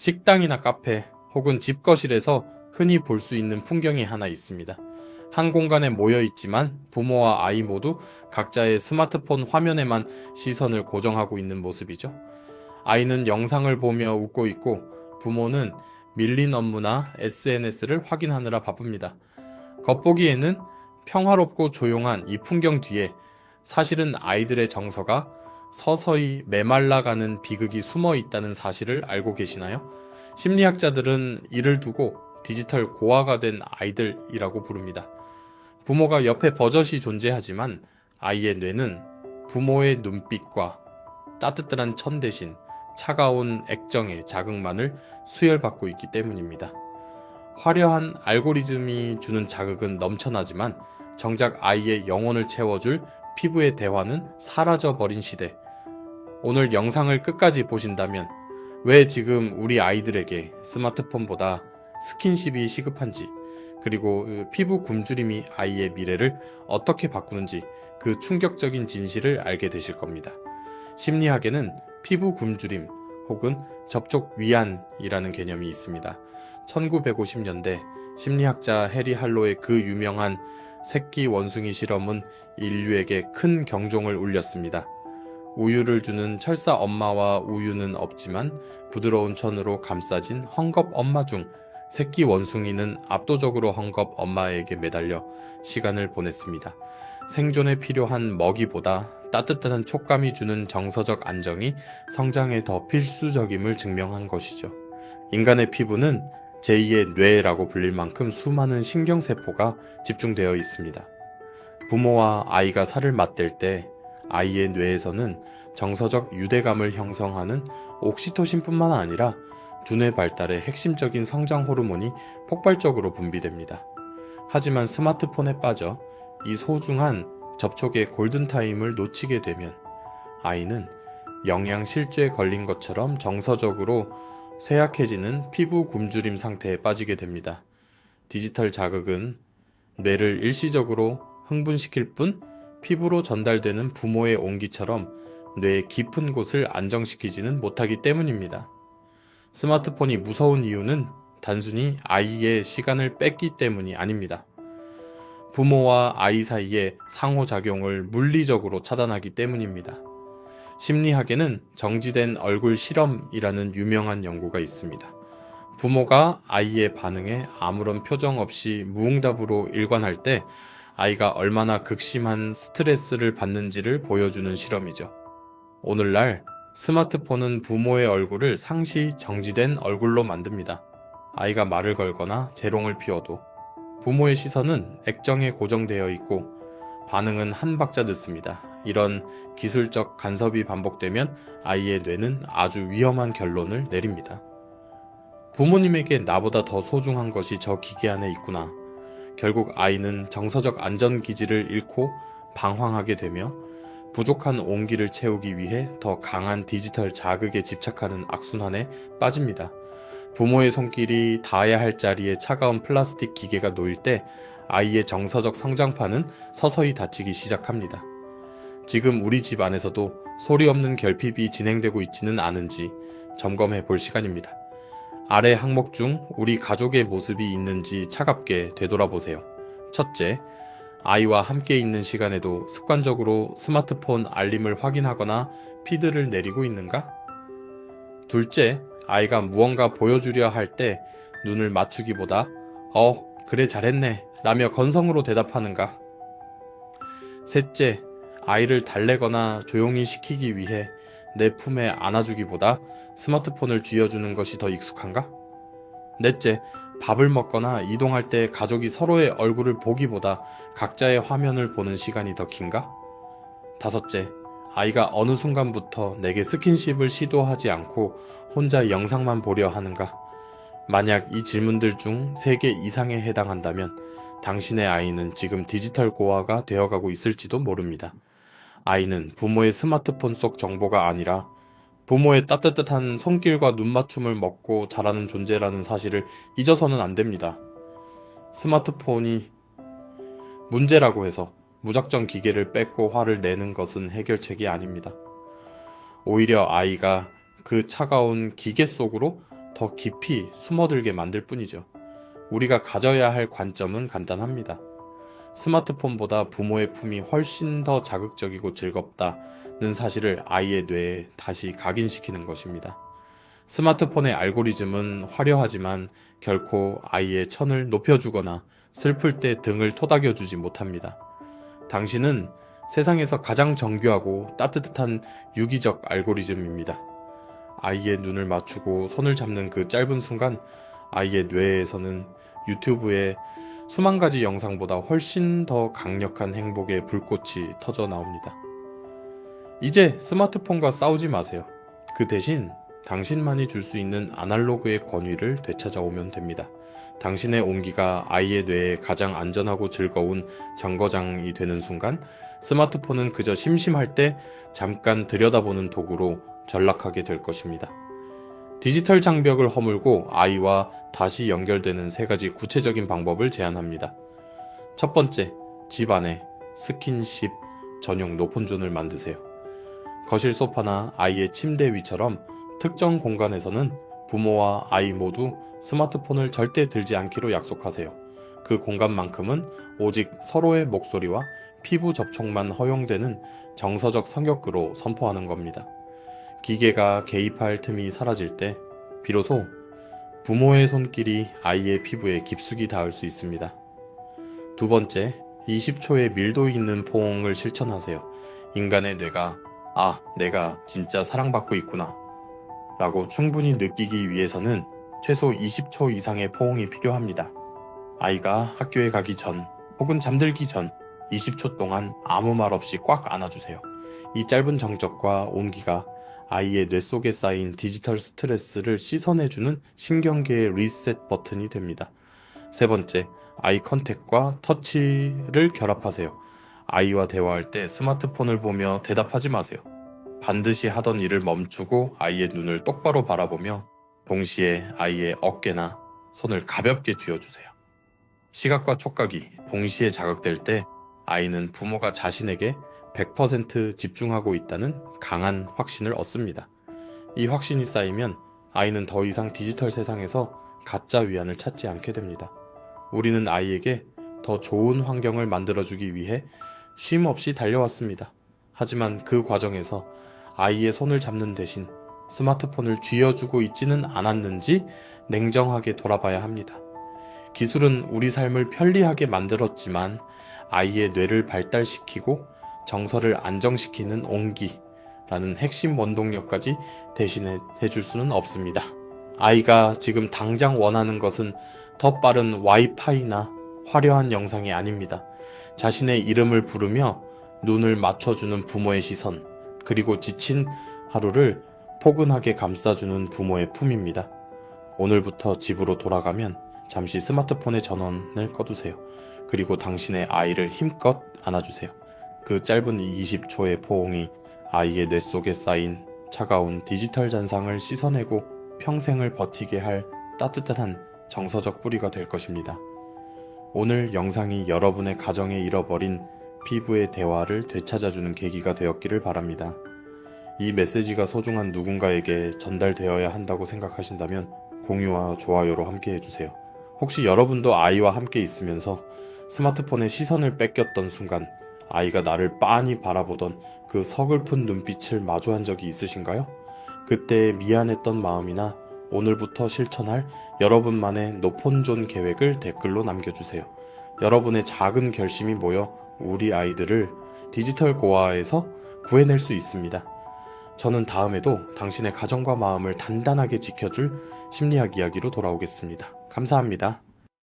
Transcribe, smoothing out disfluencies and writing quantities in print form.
식당이나 카페 혹은 집 거실에서 흔히 볼 수 있는 풍경이 하나 있습니다. 한 공간에 모여 있지만 부모와 아이 모두 각자의 스마트폰 화면에만 시선을 고정하고 있는 모습이죠. 아이는 영상을 보며 웃고 있고 부모는 밀린 업무나 SNS를 확인하느라 바쁩니다. 겉보기에는 평화롭고 조용한 이 풍경 뒤에 사실은 아이들의 정서가 서서히 메말라가는 비극이 숨어 있다는 사실을 알고 계시나요? 심리학자들은 이를 두고 디지털 고아가 된 아이들이라고 부릅니다. 부모가 옆에 버젓이 존재하지만 아이의 뇌는 부모의 눈빛과 따뜻한 천 대신 차가운 액정의 자극만을 수혈받고 있기 때문입니다. 화려한 알고리즘이 주는 자극은 넘쳐나지만 정작 아이의 영혼을 채워줄 피부의 대화는 사라져버린 시대. 오늘 영상을 끝까지 보신다면 왜 지금 우리 아이들에게 스마트폰보다 스킨십이 시급한지, 그리고 피부 굶주림이 아이의 미래를 어떻게 바꾸는지 그 충격적인 진실을 알게 되실 겁니다. 심리학에는 피부 굶주림 혹은 접촉 위안이라는 개념이 있습니다. 1950년대 심리학자 해리 할로의 그 유명한 새끼 원숭이 실험은 인류에게 큰 경종을 울렸습니다. 우유를 주는 철사 엄마와 우유는 없지만 부드러운 천으로 감싸진 헝겊 엄마 중 새끼 원숭이는 압도적으로 헝겊 엄마에게 매달려 시간을 보냈습니다. 생존에 필요한 먹이보다 따뜻한 촉감이 주는 정서적 안정이 성장에 더 필수적임을 증명한 것이죠. 인간의 피부는 제2의 뇌라고 불릴 만큼 수많은 신경세포가 집중되어 있습니다. 부모와 아이가 살을 맞댈 때 아이의 뇌에서는 정서적 유대감을 형성하는 옥시토신뿐만 아니라 두뇌 발달의 핵심적인 성장 호르몬이 폭발적으로 분비됩니다. 하지만 스마트폰에 빠져 이 소중한 접촉의 골든타임을 놓치게 되면 아이는 영양실조에 걸린 것처럼 정서적으로 쇠약해지는 피부 굶주림 상태에 빠지게 됩니다. 디지털 자극은 뇌를 일시적으로 흥분시킬 뿐 피부로 전달되는 부모의 온기처럼 뇌의 깊은 곳을 안정시키지는 못하기 때문입니다. 스마트폰이 무서운 이유는 단순히 아이의 시간을 뺏기 때문이 아닙니다. 부모와 아이 사이의 상호작용을 물리적으로 차단하기 때문입니다. 심리학에는 정지된 얼굴 실험이라는 유명한 연구가 있습니다. 부모가 아이의 반응에 아무런 표정 없이 무응답으로 일관할 때 아이가 얼마나 극심한 스트레스를 받는지를 보여주는 실험이죠. 오늘날 스마트폰은 부모의 얼굴을 상시 정지된 얼굴로 만듭니다. 아이가 말을 걸거나 재롱을 피워도 부모의 시선은 액정에 고정되어 있고 반응은 한 박자 늦습니다. 이런 기술적 간섭이 반복되면 아이의 뇌는 아주 위험한 결론을 내립니다. 부모님에게 나보다 더 소중한 것이 저 기계 안에 있구나. 결국 아이는 정서적 안전기지를 잃고 방황하게 되며 부족한 온기를 채우기 위해 더 강한 디지털 자극에 집착하는 악순환에 빠집니다. 부모의 손길이 닿아야 할 자리에 차가운 플라스틱 기계가 놓일 때 아이의 정서적 성장판은 서서히 닫히기 시작합니다. 지금 우리 집 안에서도 소리 없는 결핍이 진행되고 있지는 않은지 점검해 볼 시간입니다. 아래 항목 중 우리 가족의 모습이 있는지 차갑게 되돌아보세요. 첫째, 아이와 함께 있는 시간에도 습관적으로 스마트폰 알림을 확인하거나 피드를 내리고 있는가? 둘째, 아이가 무언가 보여주려 할 때 눈을 맞추기보다 그래 잘했네 라며 건성으로 대답하는가? 셋째, 아이를 달래거나 조용히 시키기 위해 내 품에 안아주기보다 스마트폰을 쥐어주는 것이 더 익숙한가? 넷째, 밥을 먹거나 이동할 때 가족이 서로의 얼굴을 보기보다 각자의 화면을 보는 시간이 더 긴가? 다섯째, 아이가 어느 순간부터 내게 스킨십을 시도하지 않고 혼자 영상만 보려 하는가? 만약 이 질문들 중 3개 이상에 해당한다면 당신의 아이는 지금 디지털 고아가 되어가고 있을지도 모릅니다. 아이는 부모의 스마트폰 속 정보가 아니라 부모의 따뜻한 손길과 눈맞춤을 먹고 자라는 존재라는 사실을 잊어서는 안 됩니다. 스마트폰이 문제라고 해서 무작정 기계를 뺏고 화를 내는 것은 해결책이 아닙니다. 오히려 아이가 그 차가운 기계 속으로 더 깊이 숨어들게 만들 뿐이죠. 우리가 가져야 할 관점은 간단합니다. 스마트폰보다 부모의 품이 훨씬 더 자극적이고 즐겁다는 사실을 아이의 뇌에 다시 각인시키는 것입니다. 스마트폰의 알고리즘은 화려하지만 결코 아이의 천을 높여주거나 슬플 때 등을 토닥여주지 못합니다. 당신은 세상에서 가장 정교하고 따뜻한 유기적 알고리즘입니다. 아이의 눈을 맞추고 손을 잡는 그 짧은 순간 아이의 뇌에서는 유튜브의 수만 가지 영상보다 훨씬 더 강력한 행복의 불꽃이 터져 나옵니다. 이제 스마트폰과 싸우지 마세요. 그 대신 당신만이 줄 수 있는 아날로그의 권위를 되찾아오면 됩니다. 당신의 온기가 아이의 뇌에 가장 안전하고 즐거운 정거장이 되는 순간 스마트폰은 그저 심심할 때 잠깐 들여다보는 도구로 전락하게 될 것입니다. 디지털 장벽을 허물고 아이와 다시 연결되는 3가지 구체적인 방법을 제안합니다. 첫 번째, 집 안에 스킨십 전용 노폰존을 만드세요. 거실 소파나 아이의 침대 위처럼 특정 공간에서는 부모와 아이 모두 스마트폰을 절대 들지 않기로 약속하세요. 그 공간만큼은 오직 서로의 목소리와 피부 접촉만 허용되는 정서적 성역구로 선포하는 겁니다. 기계가 개입할 틈이 사라질 때 비로소 부모의 손길이 아이의 피부에 깊숙이 닿을 수 있습니다. 두 번째, 20초의 밀도 있는 포옹을 실천하세요. 인간의 뇌가 내가 진짜 사랑받고 있구나 라고 충분히 느끼기 위해서는 최소 20초 이상의 포옹이 필요합니다. 아이가 학교에 가기 전 혹은 잠들기 전 20초 동안 아무 말 없이 꽉 안아주세요. 이 짧은 정적과 온기가 아이의 뇌 속에 쌓인 디지털 스트레스를 씻어내주는 신경계의 리셋 버튼이 됩니다. 세 번째, 아이 컨택과 터치를 결합하세요. 아이와 대화할 때 스마트폰을 보며 대답하지 마세요. 반드시 하던 일을 멈추고 아이의 눈을 똑바로 바라보며 동시에 아이의 어깨나 손을 가볍게 쥐어주세요. 시각과 촉각이 동시에 자극될 때 아이는 부모가 자신에게 100% 집중하고 있다는 강한 확신을 얻습니다. 이 확신이 쌓이면 아이는 더 이상 디지털 세상에서 가짜 위안을 찾지 않게 됩니다. 우리는 아이에게 더 좋은 환경을 만들어주기 위해 쉼 없이 달려왔습니다. 하지만 그 과정에서 아이의 손을 잡는 대신 스마트폰을 쥐어주고 있지는 않았는지 냉정하게 돌아봐야 합니다. 기술은 우리 삶을 편리하게 만들었지만 아이의 뇌를 발달시키고 정서를 안정시키는 온기라는 핵심 원동력까지 대신해 줄 수는 없습니다. 아이가 지금 당장 원하는 것은 더 빠른 와이파이나 화려한 영상이 아닙니다. 자신의 이름을 부르며 눈을 맞춰주는 부모의 시선, 그리고 지친 하루를 포근하게 감싸주는 부모의 품입니다. 오늘부터 집으로 돌아가면 잠시 스마트폰의 전원을 꺼두세요. 그리고 당신의 아이를 힘껏 안아주세요. 그 짧은 20초의 포옹이 아이의 뇌 속에 쌓인 차가운 디지털 잔상을 씻어내고 평생을 버티게 할 따뜻한 정서적 뿌리가 될 것입니다. 오늘 영상이 여러분의 가정에 잃어버린 피부의 대화를 되찾아주는 계기가 되었기를 바랍니다. 이 메시지가 소중한 누군가에게 전달되어야 한다고 생각하신다면 공유와 좋아요로 함께 해주세요. 혹시 여러분도 아이와 함께 있으면서 스마트폰의 시선을 뺏겼던 순간 아이가 나를 빤히 바라보던 그 서글픈 눈빛을 마주한 적이 있으신가요? 그때 미안했던 마음이나 오늘부터 실천할 여러분만의 노폰존 계획을 댓글로 남겨주세요. 여러분의 작은 결심이 모여 우리 아이들을 디지털 고아에서 구해낼 수 있습니다. 저는 다음에도 당신의 가정과 마음을 단단하게 지켜줄 심리학 이야기로 돌아오겠습니다. 감사합니다.